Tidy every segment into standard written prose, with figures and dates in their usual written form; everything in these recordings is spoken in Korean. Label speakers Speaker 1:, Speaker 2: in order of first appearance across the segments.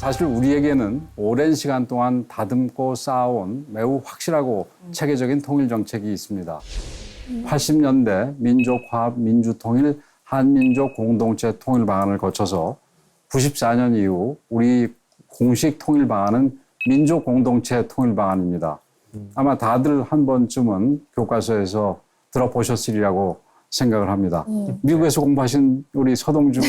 Speaker 1: 사실 우리에게는 오랜 시간 동안 다듬고 쌓아온 매우 확실하고 체계적인 통일 정책이 있습니다. 80년대 민족화합 민주통일 한민족 공동체 통일 방안을 거쳐서 94년 이후 우리 공식 통일 방안은 민족 공동체 통일 방안입니다. 아마 다들 한 번쯤은 교과서에서 들어보셨으리라고 생각을 합니다. 미국에서 공부하신 우리 서동주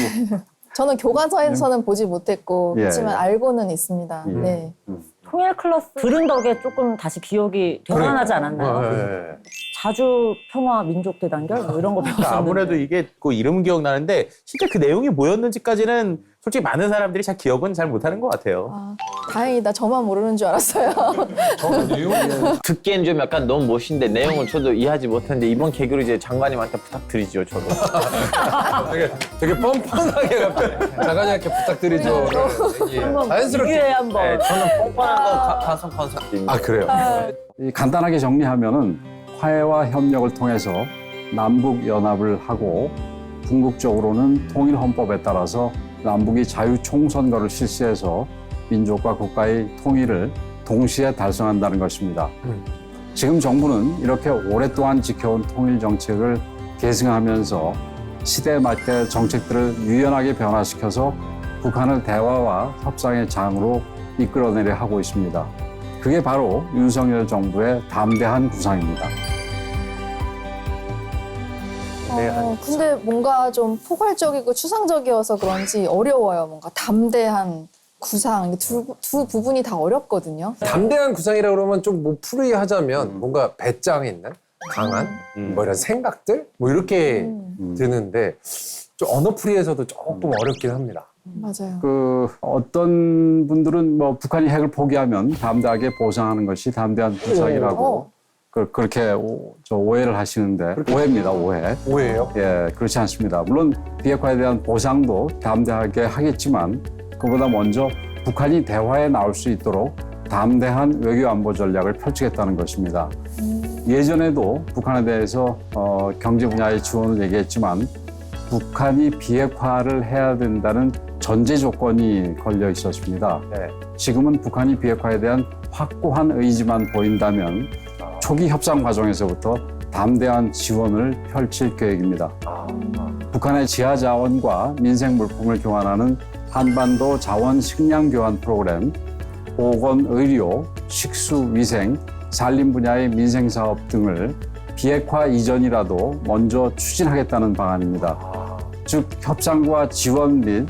Speaker 2: 저는 교과서에서는 보지 못했고
Speaker 1: 예,
Speaker 2: 그렇지만
Speaker 1: 예.
Speaker 2: 알고는 있습니다.
Speaker 1: 예.
Speaker 2: 네.
Speaker 3: 통일 클래스 들은 덕에 조금 다시 기억이 되살아나지 않았나요?
Speaker 4: 네.
Speaker 3: 자주 평화 민족 대단결 뭐 이런 거 배웠었는데.
Speaker 4: 아무래도 이게 그 이름은 기억나는데 실제 그 내용이 뭐였는지까지는 솔직히 많은 사람들이 잘 기억은 잘 못하는 것 같아요.
Speaker 2: 아, 다행이다. 저만 모르는 줄 알았어요.
Speaker 5: 듣기엔 좀 약간 너무 멋있는데 내용은 저도 이해하지 못했는데 이번 계기로 이제 장관님한테 부탁드리죠, 저도.
Speaker 6: 되게 뻔뻔하게 갑자기 장관님께 부탁드리죠. 자연스럽게.
Speaker 3: 기회에 한번.
Speaker 5: 네, 저는 뻔뻔한 거 가성 콘서트입니다.
Speaker 6: 아 그래요?
Speaker 1: 이 간단하게 정리하면은 화해와 협력을 통해서 남북 연합을 하고 궁극적으로는 통일 헌법에 따라서 남북이 자유 총선거를 실시해서 민족과 국가의 통일을 동시에 달성한다는 것입니다. 지금 정부는 이렇게 오랫동안 지켜온 통일 정책을 계승하면서 시대에 맞게 정책들을 유연하게 변화시켜서 북한을 대화와 협상의 장으로 이끌어내려 하고 있습니다. 그게 바로 윤석열 정부의 담대한 구상입니다.
Speaker 2: 근데 뭔가 좀 포괄적이고 추상적이어서 그런지 어려워요. 뭔가 담대한 구상. 두 부분이 다 어렵거든요.
Speaker 6: 담대한 구상이라 그러면 좀 뭐 풀이하자면 뭔가 배짱 있는 강한 뭐 이런 생각들 뭐 이렇게 드는데 좀 언어풀이에서도 조금 어렵긴 합니다.
Speaker 2: 맞아요.
Speaker 1: 어떤 분들은 뭐 북한이 핵을 포기하면 담대하게 보상하는 것이 담대한 구상이라고 그렇게 오해를 하시는데 오해입니다, 오해.
Speaker 6: 오해예요?
Speaker 1: 예, 그렇지 않습니다. 물론 비핵화에 대한 보상도 담대하게 하겠지만 그보다 먼저 북한이 대화에 나올 수 있도록 담대한 외교 안보 전략을 펼치겠다는 것입니다. 예전에도 북한에 대해서 경제 분야의 지원을 얘기했지만 북한이 비핵화를 해야 된다는 전제 조건이 걸려 있었습니다.
Speaker 6: 네.
Speaker 1: 지금은 북한이 비핵화에 대한 확고한 의지만 보인다면 초기 협상 과정에서부터 담대한 지원을 펼칠 계획입니다. 북한의 지하 자원과 민생 물품을 교환하는 한반도 자원 식량 교환 프로그램, 보건, 의료, 식수, 위생, 산림 분야의 민생 사업 등을 비핵화 이전이라도 먼저 추진하겠다는 방안입니다. 즉 협상과 지원 및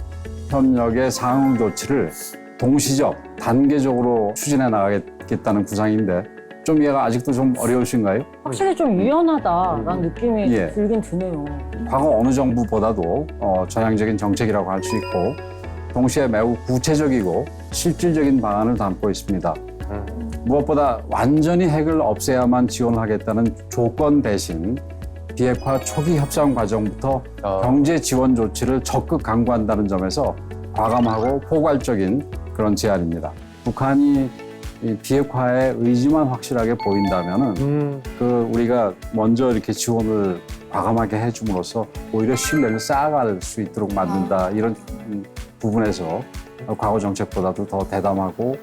Speaker 1: 협력의 상응 조치를 동시적, 단계적으로 추진해 나가겠다는 구상인데 좀 이해가 아직도 좀 어려우신가요?
Speaker 3: 확실히 좀 유연하다라는 느낌이
Speaker 1: 예.
Speaker 3: 들긴 드네요.
Speaker 1: 과거 어느 정부보다도 전향적인 정책이라고 할 수 있고 동시에 매우 구체적이고 실질적인 방안을 담고 있습니다. 무엇보다 완전히 핵을 없애야만 지원하겠다는 조건 대신 비핵화 초기 협상 과정부터 경제 지원 조치를 적극 강구한다는 점에서 과감하고 포괄적인 그런 제안입니다. 북한이 이 비핵화의 의지만 확실하게 보인다면은 우리가 먼저 이렇게 지원을 과감하게 해줌으로써 오히려 신뢰를 쌓아갈 수 있도록 만든다 이런 부분에서 과거 정책보다도 더 대담하고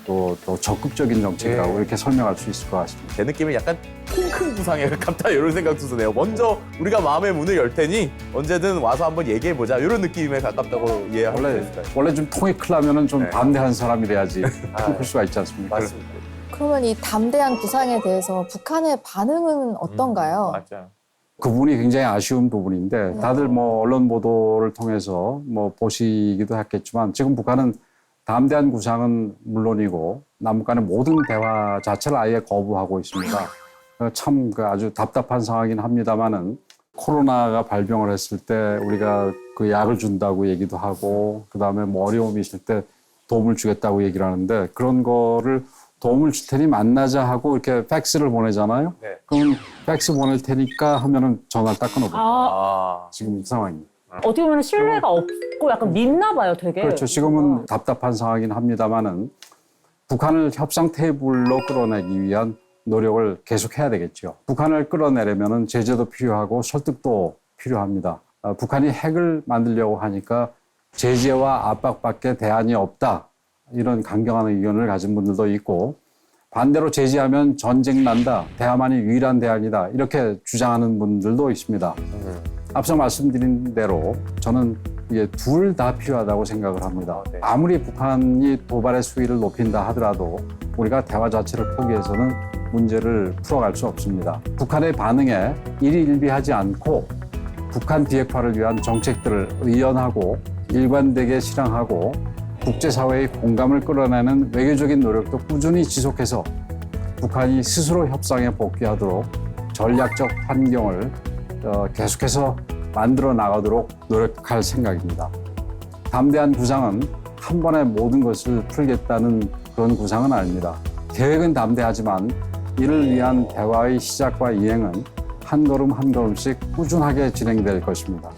Speaker 1: 또 적극적인 정책이라고 이렇게 설명할 수 있을 것 같습니다.
Speaker 4: 제 느낌은 약간 큰 구상에 가깝다 이런 생각도 드네요. 먼저 우리가 마음의 문을 열 테니 언제든 와서 한번 얘기해보자 이런 느낌에 가깝다고 이해할 수 있을까요?
Speaker 1: 원래 좀 통이 크려면은 좀
Speaker 4: 네.
Speaker 1: 담대한 사람이 돼야지 클 수가 있지 않습니까?
Speaker 6: 맞습니다.
Speaker 2: 그러면 이 담대한 구상에 대해서 북한의 반응은 어떤가요?
Speaker 4: 맞아.
Speaker 1: 그 부분이 굉장히 아쉬운 부분인데 다들 뭐 언론 보도를 통해서 뭐 보시기도 했겠지만 지금 북한은 담대한 구상은 물론이고 남북 간의 모든 대화 자체를 아예 거부하고 있습니다. 참 아주 답답한 상황이긴 합니다만은 코로나가 발병을 했을 때 우리가 그 약을 준다고 얘기도 하고 그다음에 뭐 어려움이 있을 때 도움을 주겠다고 얘기를 하는데 그런 거를 도움을 줄 테니 만나자 하고 이렇게 팩스를 보내잖아요.
Speaker 6: 네.
Speaker 1: 그럼 팩스 보낼 테니까 하면은 전화를 딱 끊어버려요.
Speaker 3: 아,
Speaker 1: 지금 이 상황입니다.
Speaker 3: 어떻게 보면 신뢰가 없고 약간 믿나 봐요, 되게.
Speaker 1: 그렇죠. 지금은 답답한 상황이긴 합니다만은 북한을 협상 테이블로 끌어내기 위한 노력을 계속해야 되겠죠. 북한을 끌어내려면은 제재도 필요하고 설득도 필요합니다. 북한이 핵을 만들려고 하니까 제재와 압박밖에 대안이 없다. 이런 강경한 의견을 가진 분들도 있고 반대로 제지하면 전쟁 난다, 대화만이 유일한 대안이다 이렇게 주장하는 분들도 있습니다. 앞서 말씀드린 대로 저는 이게 둘 다 필요하다고 생각을 합니다.
Speaker 6: 네.
Speaker 1: 아무리 북한이 도발의 수위를 높인다 하더라도 우리가 대화 자체를 포기해서는 문제를 풀어갈 수 없습니다. 북한의 반응에 일희일비하지 않고 북한 비핵화를 위한 정책들을 의연하고 일관되게 실행하고 국제사회의 공감을 끌어내는 외교적인 노력도 꾸준히 지속해서 북한이 스스로 협상에 복귀하도록 전략적 환경을 계속해서 만들어 나가도록 노력할 생각입니다. 담대한 구상은 한 번에 모든 것을 풀겠다는 그런 구상은 아닙니다. 계획은 담대하지만 이를 위한 대화의 시작과 이행은 한 걸음 한 걸음씩 꾸준하게 진행될 것입니다.